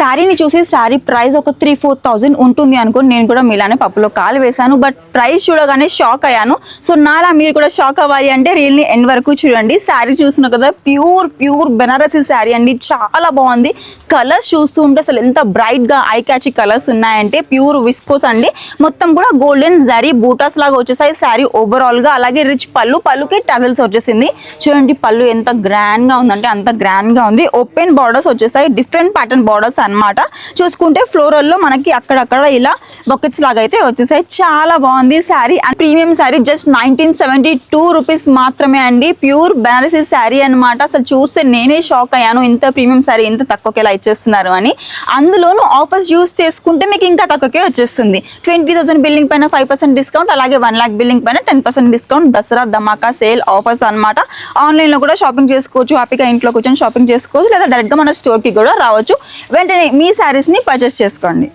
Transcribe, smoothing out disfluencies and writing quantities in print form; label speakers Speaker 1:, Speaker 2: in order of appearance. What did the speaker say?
Speaker 1: శారీని చూసి శారీ ప్రైస్ ఒక 3-4 thousand ఉంటుంది అనుకుని నేను కూడా మీలానే పప్పులో కాలు వేశాను. బట్ ప్రైస్ చూడగానే షాక్ అయ్యాను. సో నాలా మీరు కూడా షాక్ అవ్వాలి అంటే రీల్ని ఎండ్ వరకు చూడండి. శారీ చూసిన కదా ప్యూర్ బెనారసీ శారీ అండి. చాలా బాగుంది. కలర్స్ చూస్తూ ఉంటే అసలు ఎంత బ్రైట్గా ఐ క్యాచీ కలర్స్ ఉన్నాయంటే ప్యూర్ విస్కోస్ అండి. మొత్తం కూడా గోల్డెన్ జరీ బూటాస్ లాగా వచ్చేసాయి శారీ ఓవరాల్గా. అలాగే రిచ్ పళ్ళుకి టజల్స్ వచ్చేసింది. చూడండి పళ్ళు ఎంత గ్రాండ్గా ఉందంటే అంత గ్రాండ్గా ఉంది. ఓపెన్ బార్డర్స్ వచ్చేసాయి. డిఫరెంట్ ప్యాటర్న్ బార్డర్స్ అన్నమాట. చూసుకుంటే ఫ్లోరల్లో మనకి అక్కడక్కడ ఇలా బకెట్స్ లాగా అయితే వచ్చేసాయి. చాలా బాగుంది sari. And premium sari just 1972 rupees మాత్రమే అండి. ప్యూర్ బెనారసీ శారీ అనమాట. అసలు చూస్తే నేనే షాక్ అయ్యాను. ఇంత ప్రీమియం శారీ ఇంత తక్కువకి ఎలా ఇచ్చేస్తున్నారు అని. అందులోనూ ఆఫర్స్ యూస్ చేసుకుంటే మీకు ఇంకా తక్కువకే వచ్చేస్తుంది. 20,000 బిల్లింగ్ పైన 5% డిస్కౌంట్, అలాగే 1 lakh బిల్లింగ్ పైన 10% డిస్కౌంట్. దసరా ధమాకా సేల్ ఆఫర్స్ అనమాట. ఆన్లైన్లో కూడా షాపింగ్ చేసుకోవచ్చు. హ్యాపీగా ఇంట్లో కూర్చొని షాపింగ్ చేసుకోవచ్చు, లేదా డైరెక్ట్గా మన స్టోర్కి కూడా రావచ్చు. వెంటనే మీ శారీస్ని పర్చేస్ చేసుకోండి.